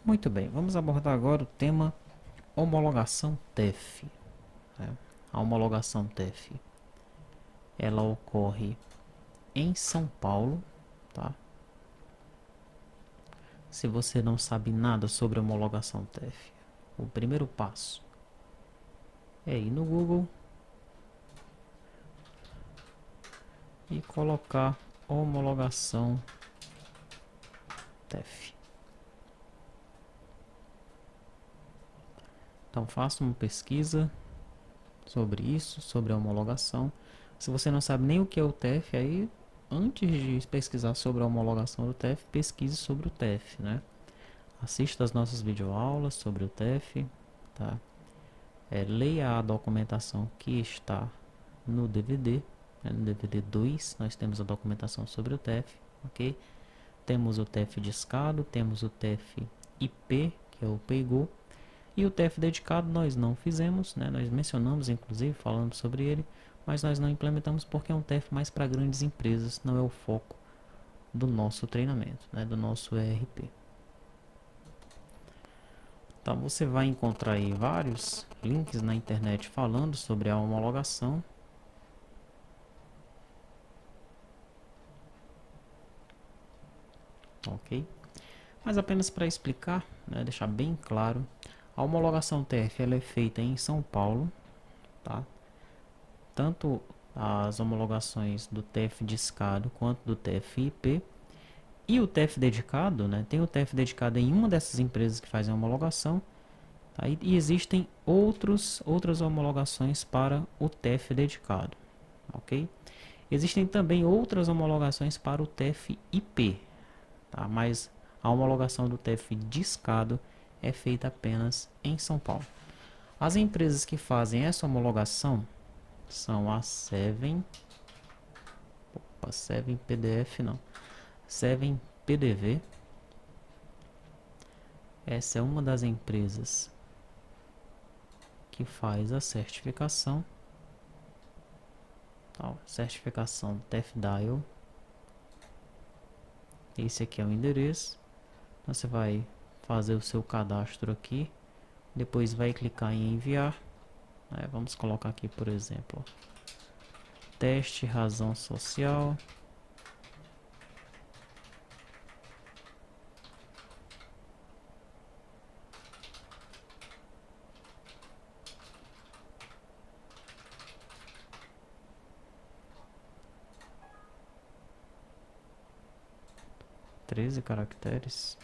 Muito bem, vamos abordar agora o tema homologação TEF, né? A homologação TEF, ela ocorre em São Paulo, tá? Se você não sabe nada sobre homologação TEF, o primeiro passo é ir no Google e colocar homologação TEF. Então faça uma pesquisa sobre isso, sobre a homologação. Se você não sabe nem o que é o TEF, aí antes de pesquisar sobre a homologação do TEF, pesquise sobre o TEF, né? Assista as nossas videoaulas sobre o TEF, tá? Leia a documentação que está no DVD, né? No DVD 2 nós temos a documentação sobre o TEF, ok? Temos o TEF discado, temos o TEF IP, que é o PEIGO, e o TEF dedicado nós não fizemos, né? Nós mencionamos inclusive falando sobre ele, mas nós não implementamos porque é um TEF mais para grandes empresas, não é o foco do nosso treinamento, né? Do nosso ERP. Então você vai encontrar aí vários links na internet falando sobre a homologação. Ok? Mas apenas para explicar, né, deixar bem claro, a homologação TF ela é feita em São Paulo, tá? Tanto as homologações do TF discado quanto do TF IP e o TF dedicado, né? Tem o TF dedicado em uma dessas empresas que fazem a homologação, tá? E existem outras homologações para o TF dedicado, ok? Existem também outras homologações para o TF IP, tá? Mas a homologação do TF discado é feita apenas em São Paulo. As empresas que fazem essa homologação são a Seven PDF não, Seven PDV. Essa é uma das empresas que faz a certificação, tá? Certificação TFDIAL. Esse aqui é o endereço. Você vai fazer o seu cadastro aqui, depois vai clicar em enviar. Vamos colocar aqui, por exemplo, teste razão social. Treze caracteres.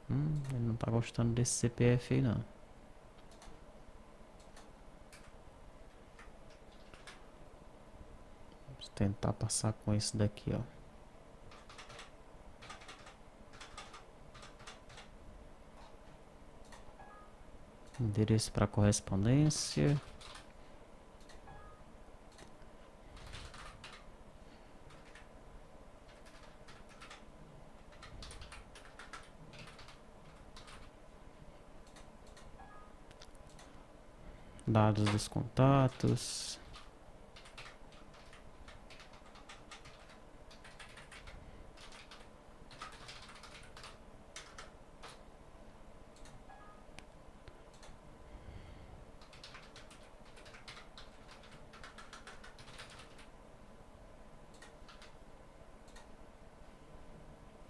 Ele não tá gostando desse CPF aí não. Vamos tentar passar com esse daqui, ó. Endereço para correspondência. Dados dos contatos.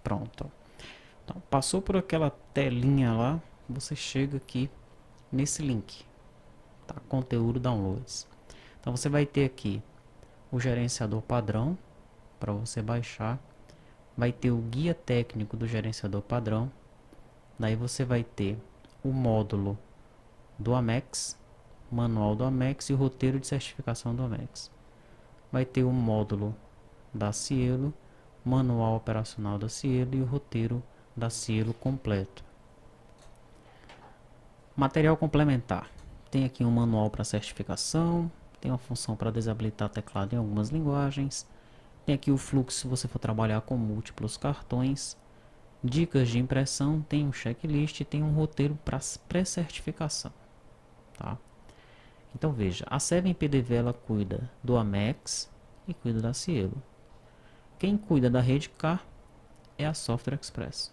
Pronto. Então, passou por aquela telinha lá, você chega aqui nesse link, tá? Conteúdo downloads. Então você vai ter aqui o gerenciador padrão para você baixar, vai ter o guia técnico do gerenciador padrão, daí você vai ter o módulo do Amex, manual do Amex e o roteiro de certificação do Amex. Vai ter o módulo da Cielo, manual operacional da Cielo e o roteiro da Cielo completo. Material complementar. Tem aqui um manual para certificação, tem uma função para desabilitar teclado em algumas linguagens, tem aqui o fluxo se você for trabalhar com múltiplos cartões, dicas de impressão, tem um checklist e tem um roteiro para pré-certificação, tá? Então veja, a Seven PDV ela cuida do Amex e cuida da Cielo. Quem cuida da Redcar é a Software Express.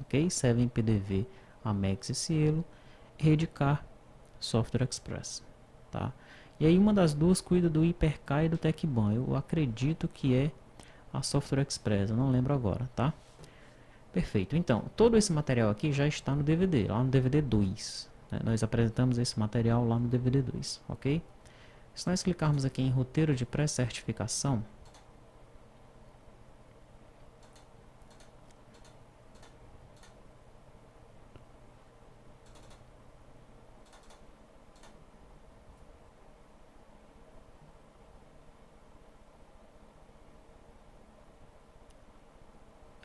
Ok? 7PDV, Amex e Cielo, Redcar, Software Express. Tá? E aí uma das duas cuida do Hipercar e do Tecban. Eu acredito que é a Software Express, eu não lembro agora, tá? Perfeito. Então, todo esse material aqui já está no DVD, lá no DVD 2. Né? Nós apresentamos esse material lá no DVD 2, ok? Se nós clicarmos aqui em roteiro de pré-certificação,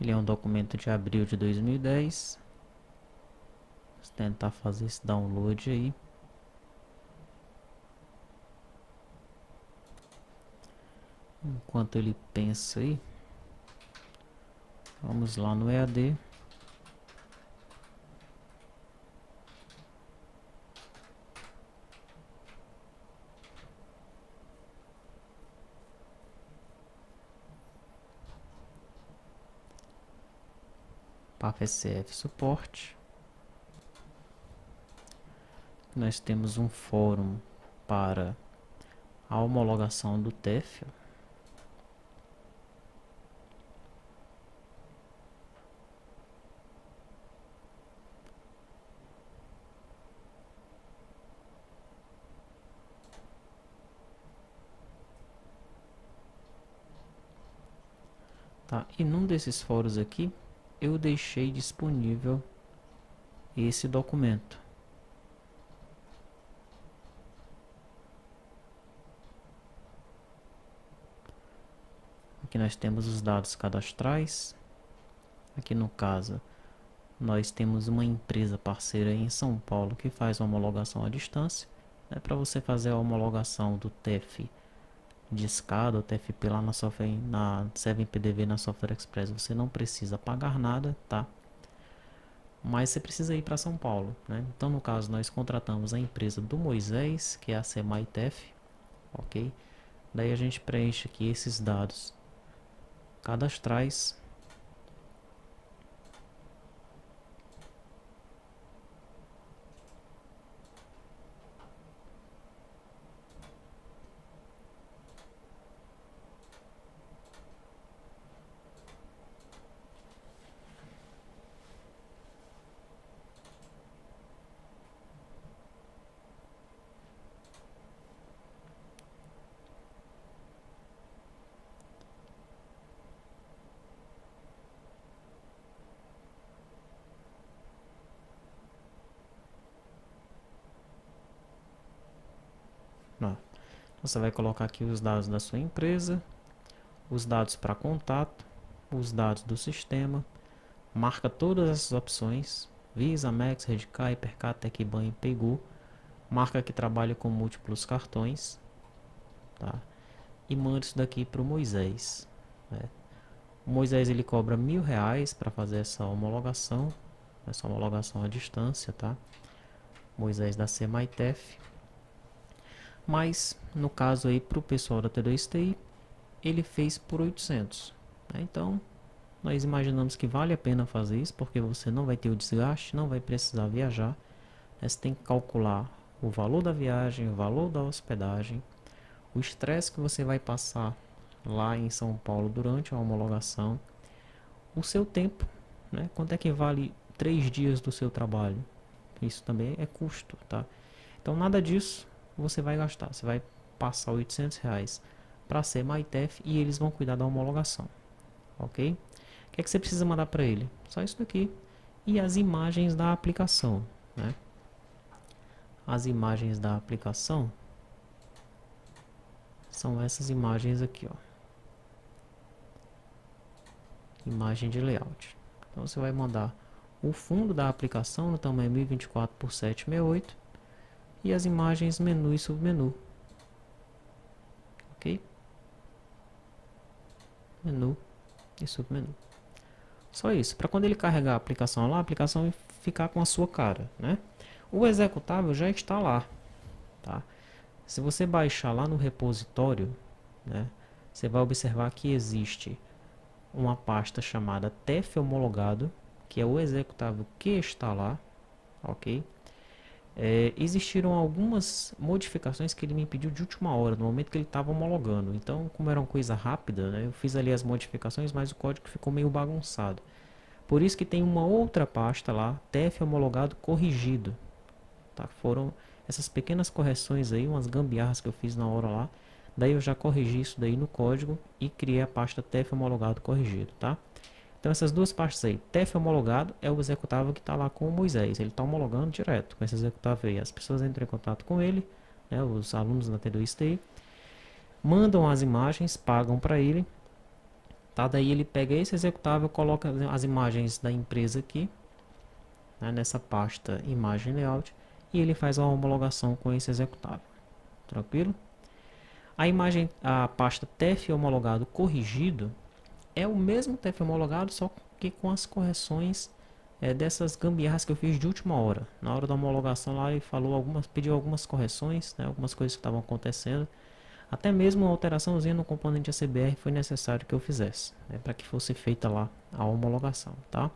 ele é um documento de abril de 2010. Vou tentar fazer esse download aí. Enquanto ele pensa aí, vamos lá no EAD. PAF-SCF suporte. Nós temos um fórum para a homologação do TEF. Tá? E num desses fóruns aqui, eu deixei disponível esse documento. Aqui nós temos os dados cadastrais. Aqui no caso, nós temos uma empresa parceira em São Paulo que faz a homologação à distância. Para você fazer a homologação do TEF de escada, o TFP lá na software, na 7PDV na Software Express, você não precisa pagar nada, tá? Mas você precisa ir para São Paulo, né? Então, no caso, nós contratamos a empresa do Moisés, que é a SEMAI-TEF, ok? Daí a gente preenche aqui esses dados cadastrais. Ó, você vai colocar aqui os dados da sua empresa, os dados para contato, os dados do sistema, marca todas essas opções, Visa, Amex, Redcar, Hipercar, Tecban e Pegu, marca que trabalha com múltiplos cartões, tá? E manda isso daqui para o Moisés, né? O Moisés ele cobra R$ 1.000 para fazer essa homologação à distância, tá? Moisés da SEMAI-TEF. Mas no caso aí para o pessoal da T2TI, ele fez por 800, né? Então nós imaginamos que vale a pena fazer isso, porque você não vai ter o desgaste, não vai precisar viajar, né? Você tem que calcular o valor da viagem, o valor da hospedagem, o estresse que você vai passar lá em São Paulo durante a homologação, o seu tempo, né? Quanto é que vale 3 dias do seu trabalho? Isso também é custo, tá? Então nada disso você vai gastar, você vai passar R$ 800 para ser MyTF e eles vão cuidar da homologação, ok? O que é que você precisa mandar para ele? Só isso daqui e as imagens da aplicação, né? As imagens da aplicação são essas imagens aqui, ó. Imagem de layout. Então você vai mandar o fundo da aplicação no tamanho 1024 por 768 e as imagens menu e submenu, ok? Menu e submenu. Só isso, para quando ele carregar a aplicação lá, a aplicação ficar com a sua cara, né? O executável já está lá, tá? Se você baixar lá no repositório, né, você vai observar que existe uma pasta chamada TEF homologado, que é o executável que está lá, ok? Existiram algumas modificações que ele me pediu de última hora, no momento que ele estava homologando. Então, como era uma coisa rápida, né, eu fiz ali as modificações, mas o código ficou meio bagunçado. Por isso que tem uma outra pasta lá, TF homologado corrigido. Tá? Foram essas pequenas correções aí, umas gambiarras que eu fiz na hora lá. Daí eu já corrigi isso daí no código e criei a pasta TF homologado corrigido, tá? Então essas duas pastas aí, TF homologado é o executável que está lá com o Moisés. Ele está homologando direto com esse executável aí. As pessoas entram em contato com ele, né, os alunos da T2TI, mandam as imagens, pagam para ele. Tá? Daí ele pega esse executável, coloca as imagens da empresa aqui, né, nessa pasta imagem layout, e ele faz a homologação com esse executável. Tranquilo? A imagem, a pasta TF homologado corrigido é o mesmo TF homologado, só que com as correções dessas gambiarras que eu fiz de última hora. Na hora da homologação lá ele falou pediu algumas correções, né, algumas coisas que estavam acontecendo. Até mesmo uma alteraçãozinha no componente ACBR foi necessário que eu fizesse, né, para que fosse feita lá a homologação, tá?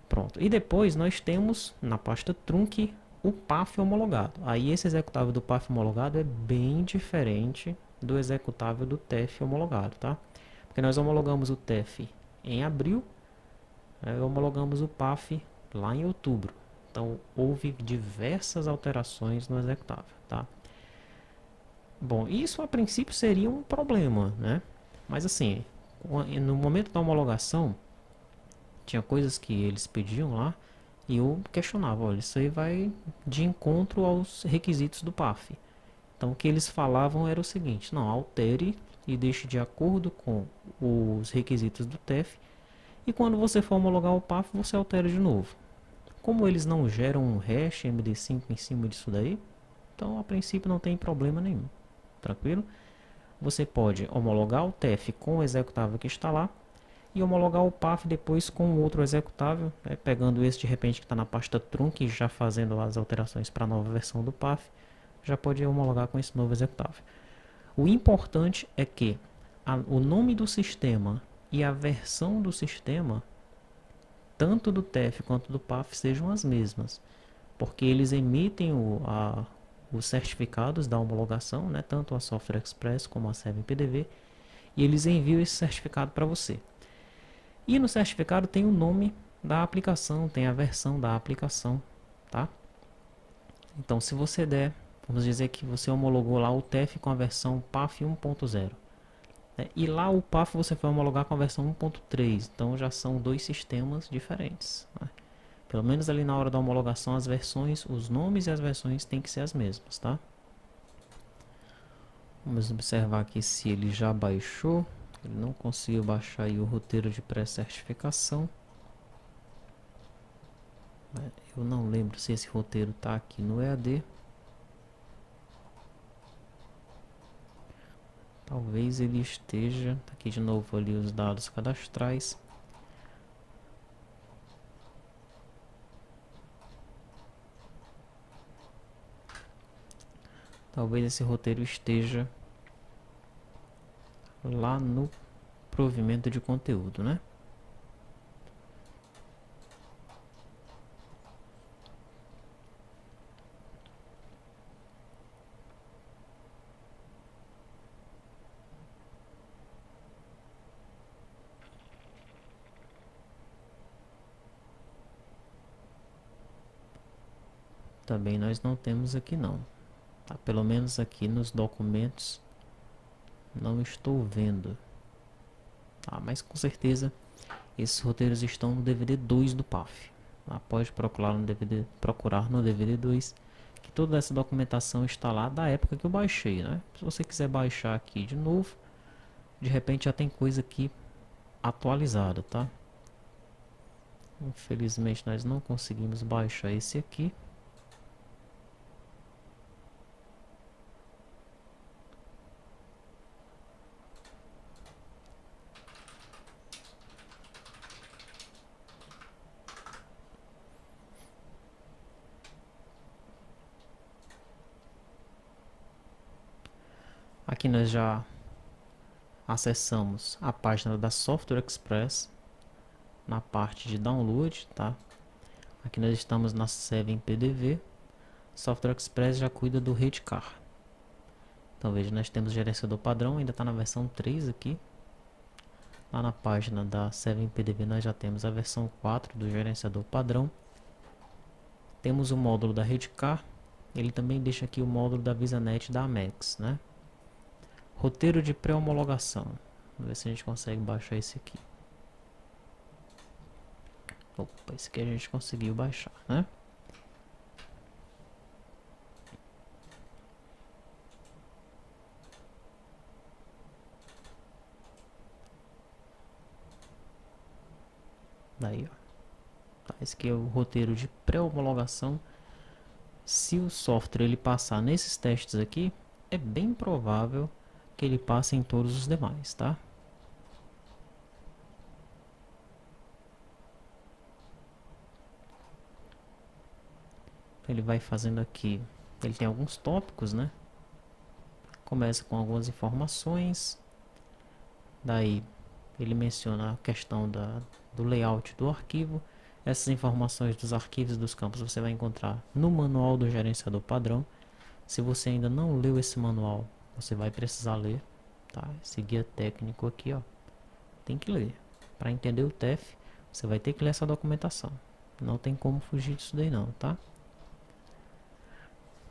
Pronto. E depois nós temos na pasta trunc o path homologado. Aí esse executável do path homologado é bem diferente do executável do TF homologado, tá? Porque nós homologamos o TF em abril, né, homologamos o path lá em outubro. Então houve diversas alterações no executável, tá? Bom, isso a princípio seria um problema, né? Mas assim, no momento da homologação, tinha coisas que eles pediam lá e eu questionava, olha, isso aí vai de encontro aos requisitos do PAF. Então o que eles falavam era o seguinte, não, altere e deixe de acordo com os requisitos do TEF e quando você for homologar o PAF você altera de novo. Como eles não geram um hash MD5 em cima disso daí, então a princípio não tem problema nenhum, tranquilo? Você pode homologar o TEF com o executável que está lá e homologar o path depois com o outro executável, né, pegando esse de repente que está na pasta trunc e já fazendo as alterações para a nova versão do path, já pode homologar com esse novo executável. O importante é que o nome do sistema e a versão do sistema, tanto do TEF quanto do path, sejam as mesmas, porque eles emitem os certificados da homologação, né, tanto a Software Express como a 7PDV, e eles enviam esse certificado para você. E no certificado tem o nome da aplicação, tem a versão da aplicação, tá? Então, se você der, vamos dizer que você homologou lá o TEF com a versão PAF 1.0, né? E lá o PAF você foi homologar com a versão 1.3, então já são dois sistemas diferentes, né? Pelo menos ali na hora da homologação, as versões, os nomes e as versões têm que ser as mesmas, tá? Vamos observar aqui se ele já baixou. Ele não conseguiu baixar aí o roteiro de pré-certificação. Eu não lembro se esse roteiro está aqui no EAD. Talvez ele esteja. Tá aqui de novo ali os dados cadastrais. Talvez esse roteiro esteja lá no provimento de conteúdo, né? Também nós não temos aqui não. Tá? Pelo menos aqui nos documentos não estou vendo. Tá? Mas com certeza esses roteiros estão no DVD 2 do PAF. Tá? Pode procurar no DVD 2, que toda essa documentação está lá da época que eu baixei, né? Se você quiser baixar aqui de novo, de repente já tem coisa aqui atualizada, tá? Infelizmente nós não conseguimos baixar esse aqui. Aqui nós já acessamos a página da Software Express na parte de download, tá? Aqui nós estamos na 7PDV. Software Express já cuida do Redcar. Então veja, nós temos gerenciador padrão, ainda está na versão 3 aqui. Lá na página da 7PDV nós já temos a versão 4 do gerenciador padrão. Temos o módulo da Redcar. Ele também deixa aqui o módulo da VisaNet da Amex, né? Roteiro de pré-homologação. Vamos ver se a gente consegue baixar esse aqui. Opa, esse aqui a gente conseguiu baixar, né? Daí, ó. Tá, esse aqui é o roteiro de pré-homologação. Se o software ele passar nesses testes aqui, é bem provável que ele passe em todos os demais, tá? Ele vai fazendo aqui. Ele tem alguns tópicos, né? Começa com algumas informações. Daí ele menciona a questão do layout do arquivo. Essas informações dos arquivos dos campos você vai encontrar no manual do gerenciador padrão. Se você ainda não leu esse manual, você vai precisar ler, tá? Esse guia técnico aqui, ó, tem que ler. Para entender o TEF, você vai ter que ler essa documentação. Não tem como fugir disso daí não, tá?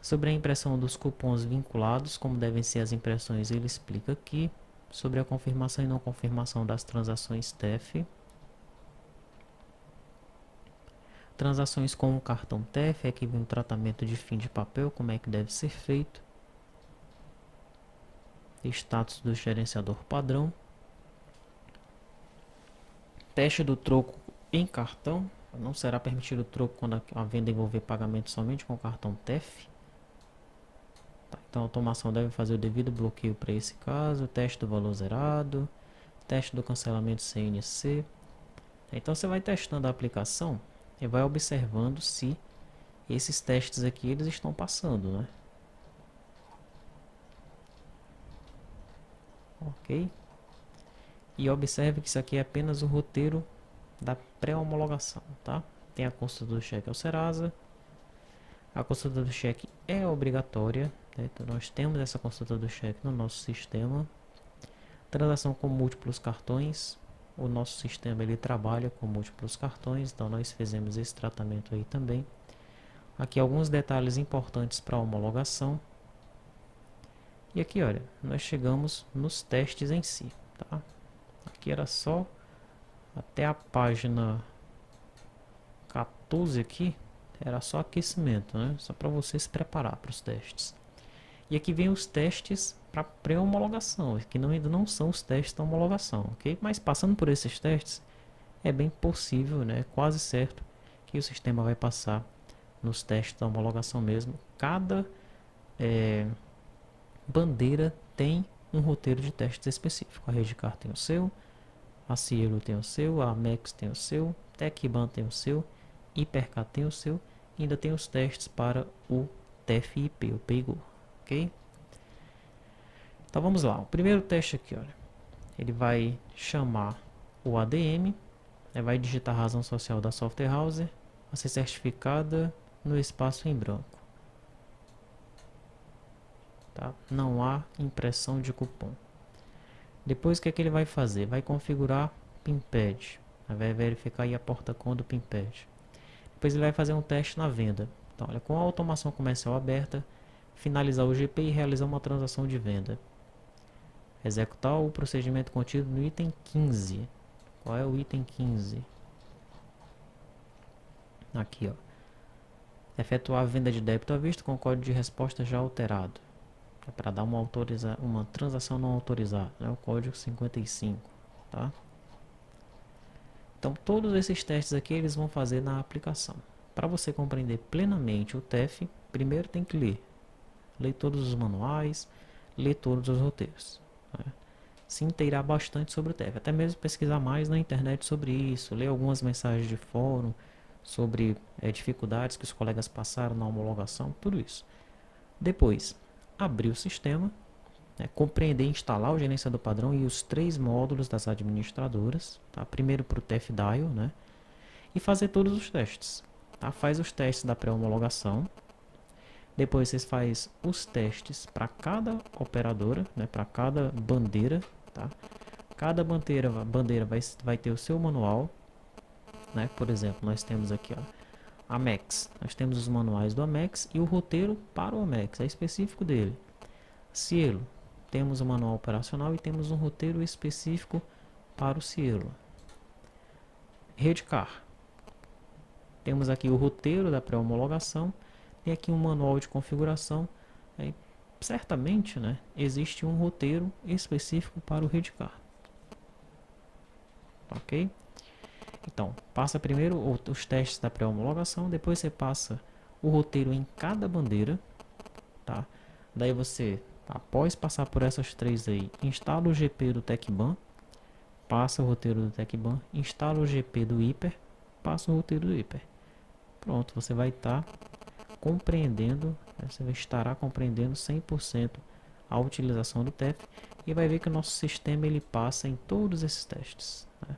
Sobre a impressão dos cupons vinculados, como devem ser as impressões, ele explica aqui. Sobre a confirmação e não confirmação das transações TEF. Transações com o cartão TEF, aqui vem o tratamento de fim de papel, como é que deve ser feito. Status do gerenciador padrão. Teste do troco em cartão. Não será permitido o troco quando a venda envolver pagamento somente com o cartão TEF. Tá, então a automação deve fazer o devido bloqueio para esse caso. Teste do valor zerado. Teste do cancelamento CNC. Então você vai testando a aplicação e vai observando se esses testes aqui eles estão passando, né? Ok? E observe que isso aqui é apenas o roteiro da pré-homologação, tá? Tem a consulta do cheque ao Serasa. A consulta do cheque é obrigatória, né? Então nós temos essa consulta do cheque no nosso sistema. Transação com múltiplos cartões. O nosso sistema ele trabalha com múltiplos cartões, então nós fizemos esse tratamento aí também. Aqui alguns detalhes importantes para a homologação. E aqui, olha, nós chegamos nos testes em si, tá? Aqui era só até a página 14 aqui, era só aquecimento, né? Só para você se preparar para os testes. E aqui vem os testes para pré-homologação, que ainda não são os testes da homologação, ok? Mas passando por esses testes, é bem possível, né? Quase certo que o sistema vai passar nos testes da homologação mesmo. Cada bandeira tem um roteiro de testes específico. A Redcar tem o seu, a Cielo tem o seu, a Amex tem o seu, Tecban tem o seu, Hipercar tem o seu, e ainda tem os testes para o TFIP, o Paygo, ok? Então vamos lá, o primeiro teste aqui, olha, ele vai chamar o ADM, vai digitar a razão social da software house a ser certificada no espaço em branco. Tá? Não há impressão de cupom. Depois o que é que ele vai fazer? Vai configurar PINpad, vai verificar aí a porta-com do PINpad. Depois ele vai fazer um teste na venda. Então, olha, com a automação comercial aberta, finalizar o GP e realizar uma transação de venda. Executar o procedimento contido no item 15. Qual é o item 15? Aqui, ó. Efetuar a venda de débito à vista com o código de resposta já alterado. É para dar uma transação não autorizada, né? O código 55, tá? Então, todos esses testes aqui eles vão fazer na aplicação. Para você compreender plenamente o TEF, primeiro tem que ler. Ler todos os manuais, ler todos os roteiros. Né? Se inteirar bastante sobre o TEF. Até mesmo pesquisar mais na internet sobre isso. Ler algumas mensagens de fórum sobre dificuldades que os colegas passaram na homologação. Tudo isso. Depois, abrir o sistema. né? Compreender e instalar o gerenciador padrão e os 3 módulos das administradoras, tá? Primeiro para o TFDIAL, né? E fazer todos os testes, tá? Faz os testes da pré-homologação, depois vocês faz os testes para cada operadora, né? Para cada bandeira, tá? Cada bandeira vai ter o seu manual, né? Por exemplo, nós temos aqui, ó, Amex. Nós temos os manuais do Amex e o roteiro para o Amex, é específico dele. Cielo, temos o manual operacional e temos um roteiro específico para o Cielo. Redcar, temos aqui o roteiro da pré-homologação, tem aqui um manual de configuração. Aí, certamente, né, existe um roteiro específico para o Redcar. Ok? Então, passa primeiro os testes da pré-homologação, depois você passa o roteiro em cada bandeira, tá? Daí você, após passar por essas 3 aí, instala o GP do TecBan, passa o roteiro do TecBan, instala o GP do Hyper, passa o roteiro do Hyper. Pronto, você vai estar compreendendo, você estará compreendendo 100% a utilização do TEF e vai ver que o nosso sistema ele passa em todos esses testes, né?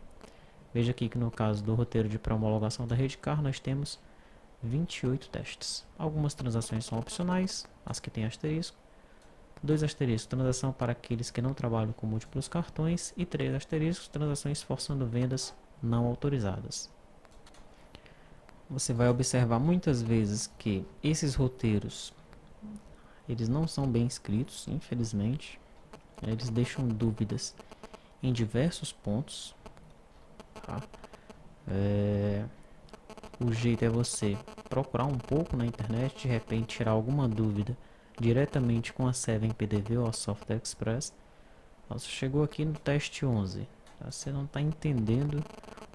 Veja aqui que no caso do roteiro de pré-homologação da Redcar nós temos 28 testes. Algumas transações são opcionais, as que têm asterisco. 2 asteriscos, transação para aqueles que não trabalham com múltiplos cartões. E 3 asteriscos, transações forçando vendas não autorizadas. Você vai observar muitas vezes que esses roteiros eles não são bem escritos, infelizmente. Eles deixam dúvidas em diversos pontos, tá? O jeito é você procurar um pouco na internet, de repente tirar alguma dúvida diretamente com a 7PDV ou a Software Express. Você chegou aqui no teste 11, tá? Você não está entendendo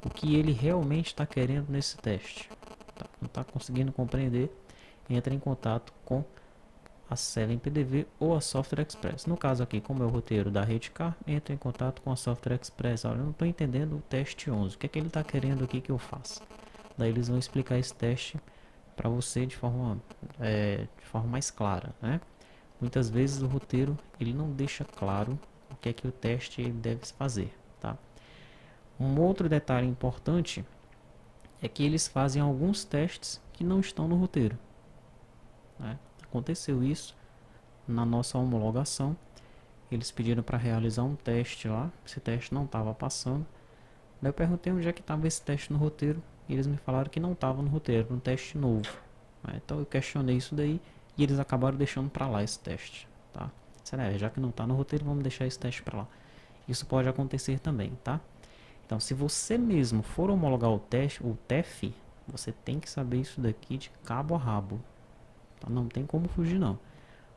o que ele realmente está querendo nesse teste, tá? Não está conseguindo compreender, entra em contato com a 7PDV ou a Software Express. No caso aqui, como é o roteiro da Redcar, entra em contato com a Software Express. Olha, eu não estou entendendo o teste 11, o que é que ele está querendo aqui que eu faça? Daí eles vão explicar esse teste para você de forma mais clara, né? Muitas vezes o roteiro ele não deixa claro o que é que o teste deve fazer, tá? Um outro detalhe importante é que eles fazem alguns testes que não estão no roteiro, né? Aconteceu isso na nossa homologação. Eles pediram para realizar um teste lá, esse teste não estava passando. Daí eu perguntei onde é que estava esse teste no roteiro e eles me falaram que não estava no roteiro, um teste novo. Então eu questionei isso daí e eles acabaram deixando para lá esse teste, tá? Já que não está no roteiro, vamos deixar esse teste para lá. Isso pode acontecer também, tá? Então, se você mesmo for homologar o teste, o TEF, você tem que saber isso daqui de cabo a rabo, tá? Não tem como fugir não.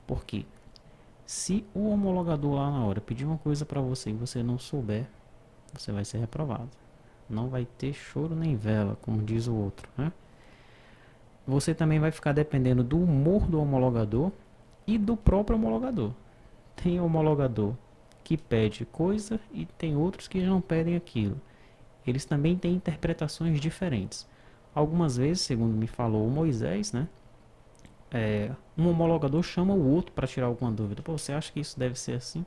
Porque se o homologador lá na hora pedir uma coisa para você e você não souber, você vai ser reprovado. Não vai ter choro nem vela, como diz o outro, né? Você também vai ficar dependendo do humor do homologador e do próprio homologador. Tem homologador que pede coisa e tem outros que não pedem aquilo. Eles também têm interpretações diferentes. Algumas vezes, segundo me falou o Moisés, né? Um homologador chama o outro para tirar alguma dúvida. Pô, você acha que isso deve ser assim?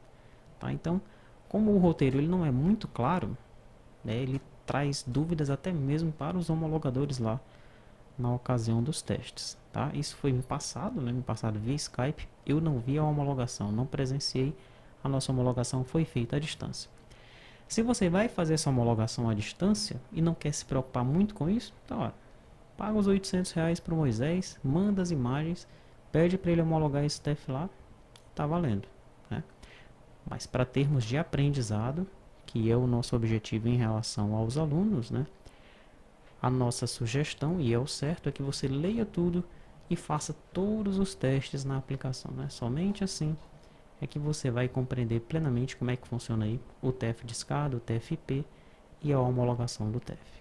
Tá? Então, como o roteiro ele não é muito claro, né, ele traz dúvidas até mesmo para os homologadores lá na ocasião dos testes, tá? Isso foi me passado, né? Me passado via Skype. Eu não vi a homologação, não presenciei. A nossa homologação foi feita à distância. Se você vai fazer essa homologação à distância e não quer se preocupar muito com isso, então, ó, paga os R$ 800 para o Moisés, manda as imagens, pede para ele homologar esse TEF lá, tá valendo, né? Mas para termos de aprendizado, que é o nosso objetivo em relação aos alunos, né? A nossa sugestão, e é o certo, é que você leia tudo e faça todos os testes na aplicação, né? Somente assim é que você vai compreender plenamente como é que funciona aí o TEF de SCADA, o TFP e a homologação do TEF.